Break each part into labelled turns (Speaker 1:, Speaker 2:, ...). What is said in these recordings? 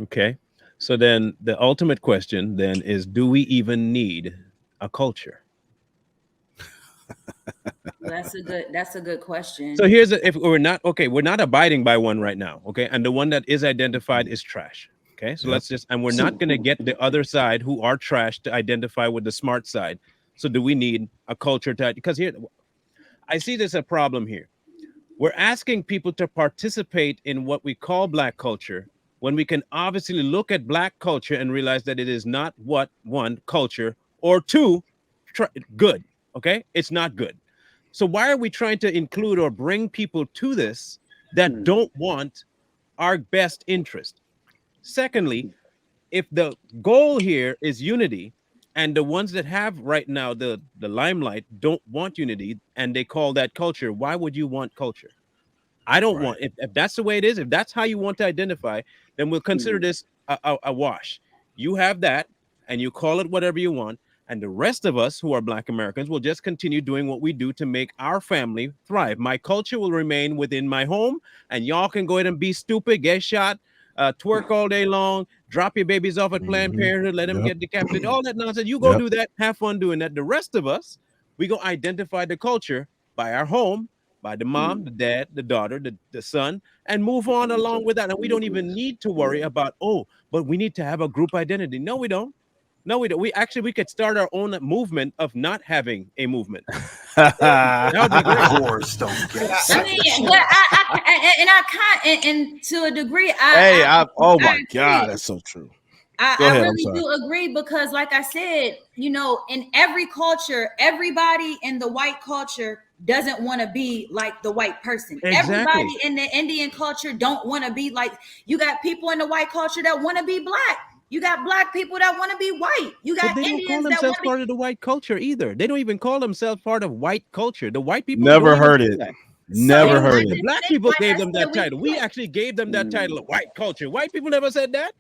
Speaker 1: Okay. So then the ultimate question then is, do we even need a culture?
Speaker 2: Well, that's a good
Speaker 1: So
Speaker 2: question.
Speaker 1: here's if we're not okay, we're not abiding by one right now. Okay. And the one that is identified is trash. Okay. So
Speaker 3: Yep.
Speaker 1: let's just, and we're not going to get the other side who are trash to identify with the smart side. So do we need a culture to, because here, I see there's a problem here. We're asking people to participate in what we call black culture when we can obviously look at black culture and realize that it is not what one culture or two good. Okay, it's not good. So why are we trying to include or bring people to this that don't want our best interest? Secondly, if the goal here is unity, and the ones that have right now the limelight don't want unity and they call that culture, why would you want culture? I don't
Speaker 3: Right.
Speaker 1: want, if that's the way it is, if that's how you want to identify, then we'll consider this a wash. You have that and you call it whatever you want. And the rest of us who are Black Americans will just continue doing what we do to make our family thrive. My culture will remain within my home, and y'all can go ahead and be stupid, get shot, twerk all day long, drop your babies off at Planned
Speaker 3: Hmm.
Speaker 1: Parenthood, let them
Speaker 3: Yep.
Speaker 1: get decapitated, all that nonsense. You go
Speaker 3: Yep.
Speaker 1: do that, have fun doing that. The rest of us, we go identify the culture by our home, by the mom, the dad, the daughter, the son, and move on along with that. And we don't even need to worry about, oh, but we need to have a group identity. No, we don't. No, we don't. We actually we could start our own movement of not having a movement. That would be
Speaker 4: Of
Speaker 1: great.
Speaker 4: course, don't
Speaker 5: And
Speaker 4: get
Speaker 2: I
Speaker 5: I,
Speaker 2: mean,
Speaker 4: selfish.
Speaker 2: but I and to a degree,
Speaker 3: Hey, oh
Speaker 2: I
Speaker 3: my God,
Speaker 2: agree.
Speaker 3: that's so true. Go
Speaker 2: I
Speaker 3: ahead. I'm
Speaker 2: really
Speaker 3: sorry.
Speaker 2: do agree because, like I said, in every culture, everybody in the white culture doesn't want to be like the white person.
Speaker 1: Exactly.
Speaker 2: Everybody in the Indian culture don't want to be like. You got people in the white culture that want to be black. You got black people that want to be white. You
Speaker 1: But
Speaker 2: got
Speaker 1: they don't call
Speaker 2: Indians that want
Speaker 1: themselves
Speaker 2: to be.
Speaker 1: part of the white culture either. They don't even call themselves part of white culture. The white people don't
Speaker 3: Never
Speaker 1: even
Speaker 3: heard
Speaker 1: say
Speaker 3: it.
Speaker 1: that.
Speaker 3: Never
Speaker 2: So
Speaker 1: They,
Speaker 2: I
Speaker 3: heard
Speaker 1: the
Speaker 3: it.
Speaker 2: just
Speaker 1: black
Speaker 2: think,
Speaker 1: people
Speaker 2: like
Speaker 1: gave
Speaker 2: I
Speaker 1: them
Speaker 2: said,
Speaker 1: that title. We actually gave them that title of white culture. White people never said that.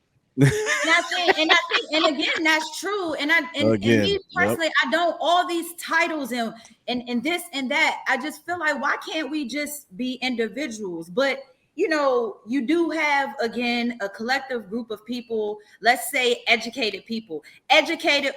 Speaker 2: and again, that's true. And me
Speaker 3: Again. Yep.
Speaker 2: personally, I don't all these titles and this and that. I just feel like why can't we just be individuals? But you do have again a collective group of people. Let's say educated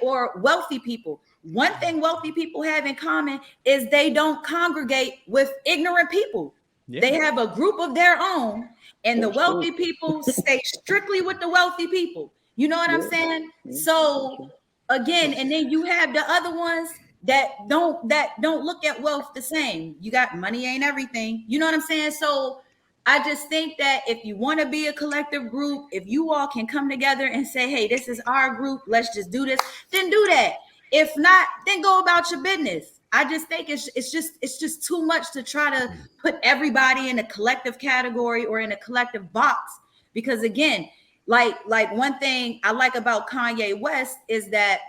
Speaker 2: or wealthy people. One thing wealthy people have in common is they don't congregate with ignorant people.
Speaker 1: Yeah.
Speaker 2: They have a group of their own, and the wealthy people stay strictly with the wealthy people. You know what I'm saying? So again, and then you have the other ones that don't look at wealth the same. You got money ain't everything. You know what I'm saying? So I just think that if you want to be a collective group, if you all can come together and say, hey, this is our group, let's just do this, then do that. If not, then go about your business. I just think it's just too much to try to put everybody in a collective category or in a collective box. Because again, like one thing I like about Kanye West is that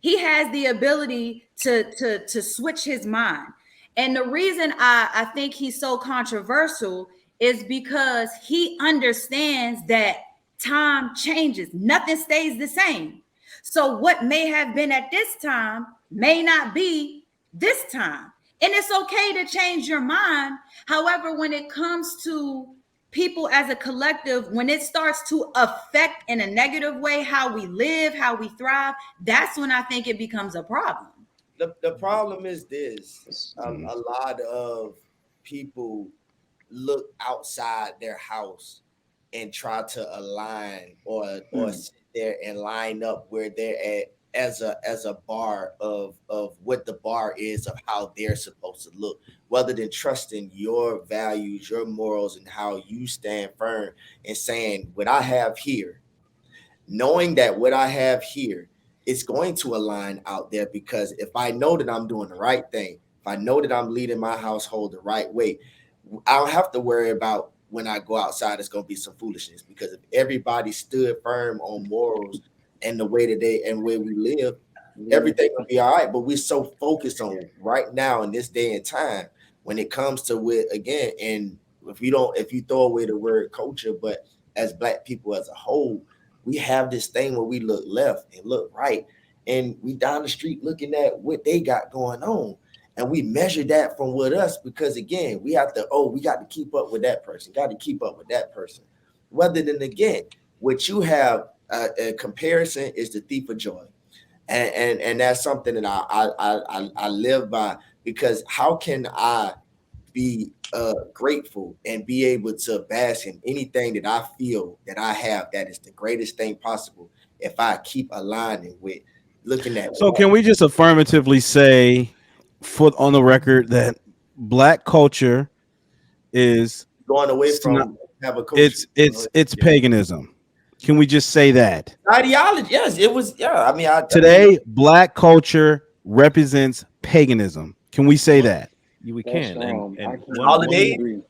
Speaker 2: he has the ability to switch his mind. And the reason I think he's so controversial is because he understands that time changes, nothing stays the same. So what may have been at this time may not be this time. And it's okay to change your mind. However, when it comes to people as a collective, when it starts to affect in a negative way how we live, how we thrive, that's when I think it becomes a problem.
Speaker 5: the problem is this: a lot of people look outside their house and try to align or sit there and line up where they're at as a bar of what the bar is of how they're supposed to look, rather than trusting your values, your morals, and how you stand firm and saying what I have here, knowing that what I have here is going to align out there, because if I know that I'm doing the right thing, if I know that I'm leading my household the right way, I don't have to worry about when I go outside, it's going to be some foolishness. Because if everybody stood firm on morals and the way that they and where we live, everything will be all right. But we're so focused on right now in this day and time when it comes to with again, and if you throw away the word culture, but as black people as a whole, we have this thing where we look left and look right, and we down the street looking at what they got going on, and we measure that from with us, because again we got to keep up with that person, got to keep up with that person, rather than again what you have a comparison is the thief of joy, and that's something that I live by, because how can I be grateful and be able to bask in anything that I feel that I have that is the greatest thing possible if I keep aligning with looking at.
Speaker 3: So can we just affirmatively say, foot on the record, that Black culture is
Speaker 5: going away
Speaker 3: it's
Speaker 5: from
Speaker 3: not-
Speaker 5: have a culture?
Speaker 3: it's paganism? Can we just say that
Speaker 5: Ideology? Yes, it was. Yeah, I mean,
Speaker 3: today Black culture represents paganism? Can we say that?
Speaker 1: We
Speaker 4: That's
Speaker 1: can.
Speaker 4: strong.
Speaker 1: And
Speaker 4: I can't
Speaker 1: one,
Speaker 5: holiday.
Speaker 4: agree.